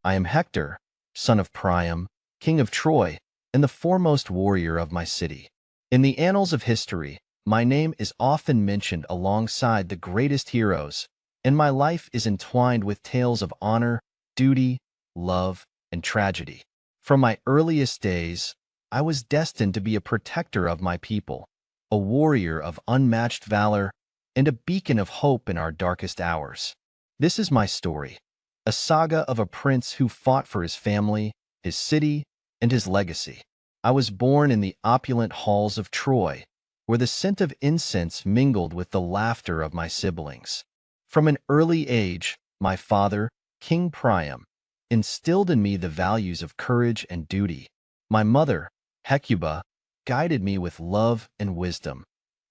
I am Hector, son of Priam, king of Troy, and the foremost warrior of my city. In the annals of history, my name is often mentioned alongside the greatest heroes, and my life is entwined with tales of honor, duty, love, and tragedy. From my earliest days, I was destined to be a protector of my people, a warrior of unmatched valor, and a beacon of hope in our darkest hours. This is my story, a saga of a prince who fought for his family, his city, and his legacy. I was born in the opulent halls of Troy, where the scent of incense mingled with the laughter of my siblings. From an early age, my father, King Priam, instilled in me the values of courage and duty. My mother, Hecuba, guided me with love and wisdom,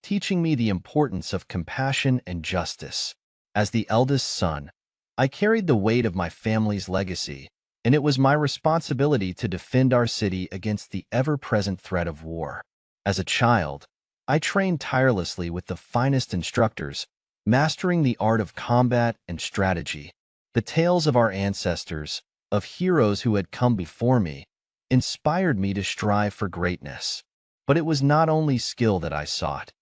teaching me the importance of compassion and justice. As the eldest son, I carried the weight of my family's legacy, and it was my responsibility to defend our city against the ever-present threat of war. As a child, I trained tirelessly with the finest instructors, mastering the art of combat and strategy. The tales of our ancestors, of heroes who had come before me, inspired me to strive for greatness. But it was not only skill that I sought.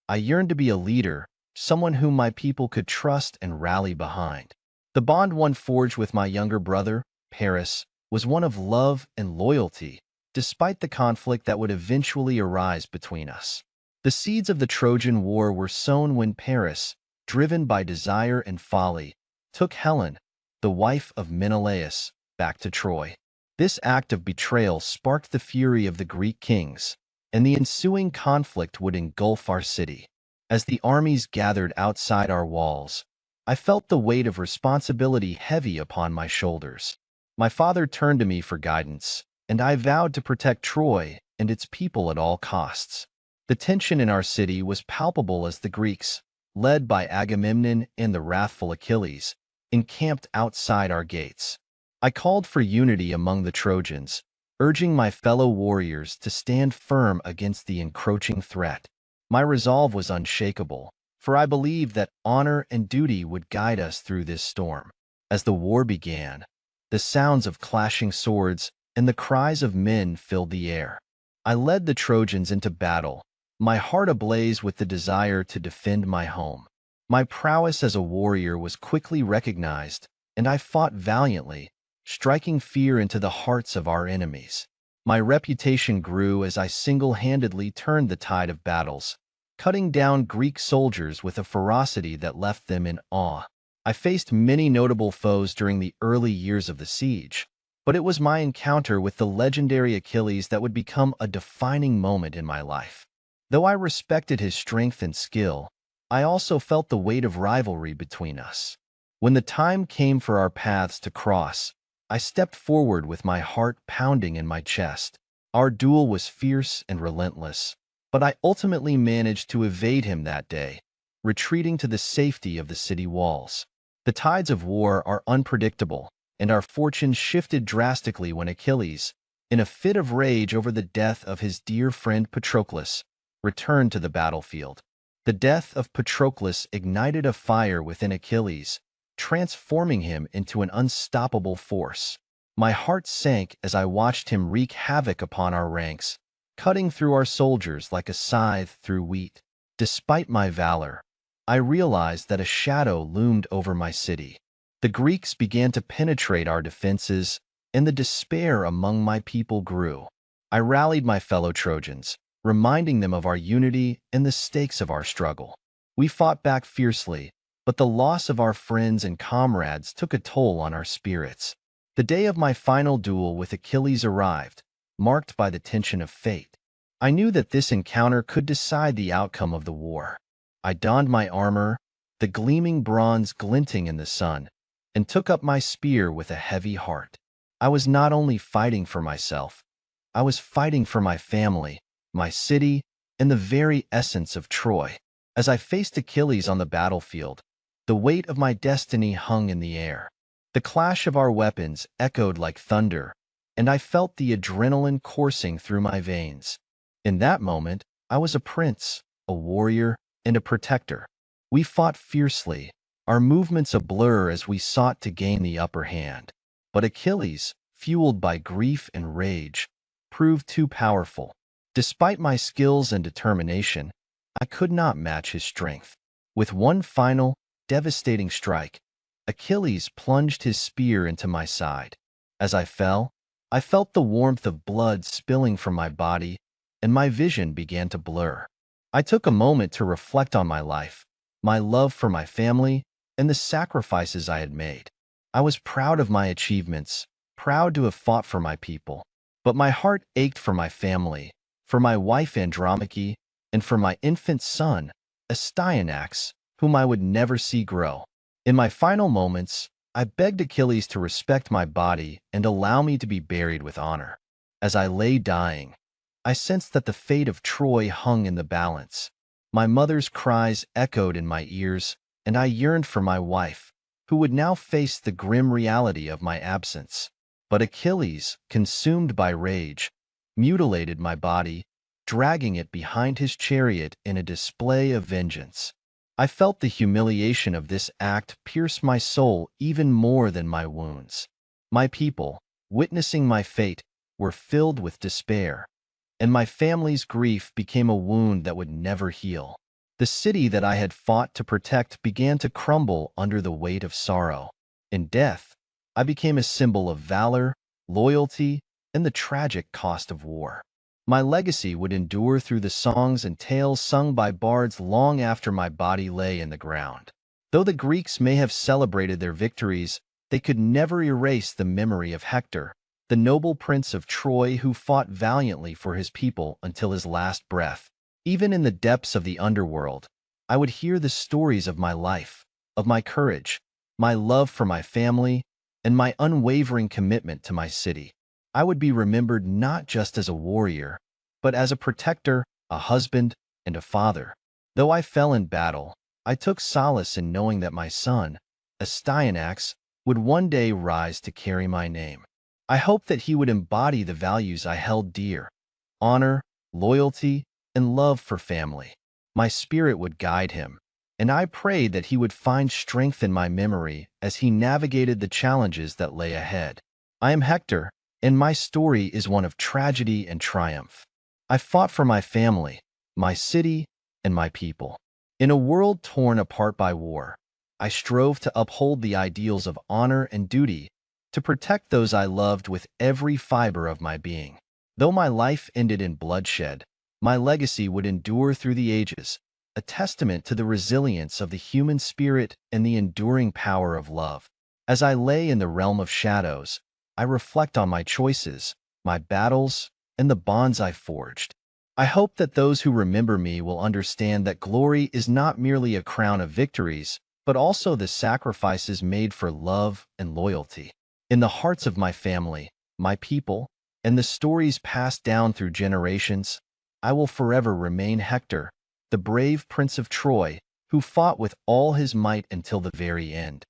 I yearned to be a leader, someone whom my people could trust and rally behind. The bond one forged with my younger brother, Paris, was one of love and loyalty, despite the conflict that would eventually arise between us. The seeds of the Trojan War were sown when Paris, driven by desire and folly, took Helen, the wife of Menelaus, back to Troy. This act of betrayal sparked the fury of the Greek kings, and the ensuing conflict would engulf our city. As the armies gathered outside our walls, I felt the weight of responsibility heavy upon my shoulders. My father turned to me for guidance, and I vowed to protect Troy and its people at all costs. The tension in our city was palpable as the Greeks, led by Agamemnon and the wrathful Achilles, encamped outside our gates. I called for unity among the Trojans, urging my fellow warriors to stand firm against the encroaching threat. My resolve was unshakable, for I believed that honor and duty would guide us through this storm. As the war began, the sounds of clashing swords and the cries of men filled the air. I led the Trojans into battle, my heart ablaze with the desire to defend my home. My prowess as a warrior was quickly recognized, and I fought valiantly, striking fear into the hearts of our enemies. My reputation grew as I single-handedly turned the tide of battles, cutting down Greek soldiers with a ferocity that left them in awe. I faced many notable foes during the early years of the siege, but it was my encounter with the legendary Achilles that would become a defining moment in my life. Though I respected his strength and skill, I also felt the weight of rivalry between us. When the time came for our paths to cross, I stepped forward with my heart pounding in my chest. Our duel was fierce and relentless, but I ultimately managed to evade him that day, retreating to the safety of the city walls. The tides of war are unpredictable, and our fortunes shifted drastically when Achilles, in a fit of rage over the death of his dear friend Patroclus, returned to the battlefield. The death of Patroclus ignited a fire within Achilles, transforming him into an unstoppable force. My heart sank as I watched him wreak havoc upon our ranks, cutting through our soldiers like a scythe through wheat. Despite my valor, I realized that a shadow loomed over my city. The Greeks began to penetrate our defenses, and the despair among my people grew. I rallied my fellow Trojans, reminding them of our unity and the stakes of our struggle. We fought back fiercely, but the loss of our friends and comrades took a toll on our spirits. The day of my final duel with Achilles arrived, marked by the tension of fate. I knew that this encounter could decide the outcome of the war. I donned my armor, the gleaming bronze glinting in the sun, and took up my spear with a heavy heart. I was not only fighting for myself, I was fighting for my family, my city, and the very essence of Troy. As I faced Achilles on the battlefield, the weight of my destiny hung in the air. The clash of our weapons echoed like thunder, and I felt the adrenaline coursing through my veins. In that moment, I was a prince, a warrior, and a protector. We fought fiercely, our movements a blur as we sought to gain the upper hand. But Achilles, fueled by grief and rage, proved too powerful. Despite my skills and determination, I could not match his strength. With one final, devastating strike, Achilles plunged his spear into my side. As I fell, I felt the warmth of blood spilling from my body, and my vision began to blur. I took a moment to reflect on my life, my love for my family, and the sacrifices I had made. I was proud of my achievements, proud to have fought for my people. But my heart ached for my family, for my wife Andromache, and for my infant son, Astyanax, whom I would never see grow. In my final moments, I begged Achilles to respect my body and allow me to be buried with honor. As I lay dying, I sensed that the fate of Troy hung in the balance. My mother's cries echoed in my ears, and I yearned for my wife, who would now face the grim reality of my absence. But Achilles, consumed by rage, mutilated my body, dragging it behind his chariot in a display of vengeance. I felt the humiliation of this act pierce my soul even more than my wounds. My people, witnessing my fate, were filled with despair, and my family's grief became a wound that would never heal. The city that I had fought to protect began to crumble under the weight of sorrow. In death, I became a symbol of valor, loyalty, and the tragic cost of war. My legacy would endure through the songs and tales sung by bards long after my body lay in the ground. Though the Greeks may have celebrated their victories, they could never erase the memory of Hector, the noble prince of Troy who fought valiantly for his people until his last breath. Even in the depths of the underworld, I would hear the stories of my life, of my courage, my love for my family, and my unwavering commitment to my city. I would be remembered not just as a warrior, but as a protector, a husband, and a father. Though I fell in battle, I took solace in knowing that my son, Astyanax, would one day rise to carry my name. I hoped that he would embody the values I held dear: honor, loyalty, and love for family. My spirit would guide him, and I prayed that he would find strength in my memory as he navigated the challenges that lay ahead. I am Hector, and my story is one of tragedy and triumph. I fought for my family, my city, and my people. In a world torn apart by war, I strove to uphold the ideals of honor and duty, to protect those I loved with every fiber of my being. Though my life ended in bloodshed, my legacy would endure through the ages, a testament to the resilience of the human spirit and the enduring power of love. As I lay in the realm of shadows, I reflect on my choices, my battles, and the bonds I forged. I hope that those who remember me will understand that glory is not merely a crown of victories, but also the sacrifices made for love and loyalty. In the hearts of my family, my people, and the stories passed down through generations, I will forever remain Hector, the brave prince of Troy, who fought with all his might until the very end.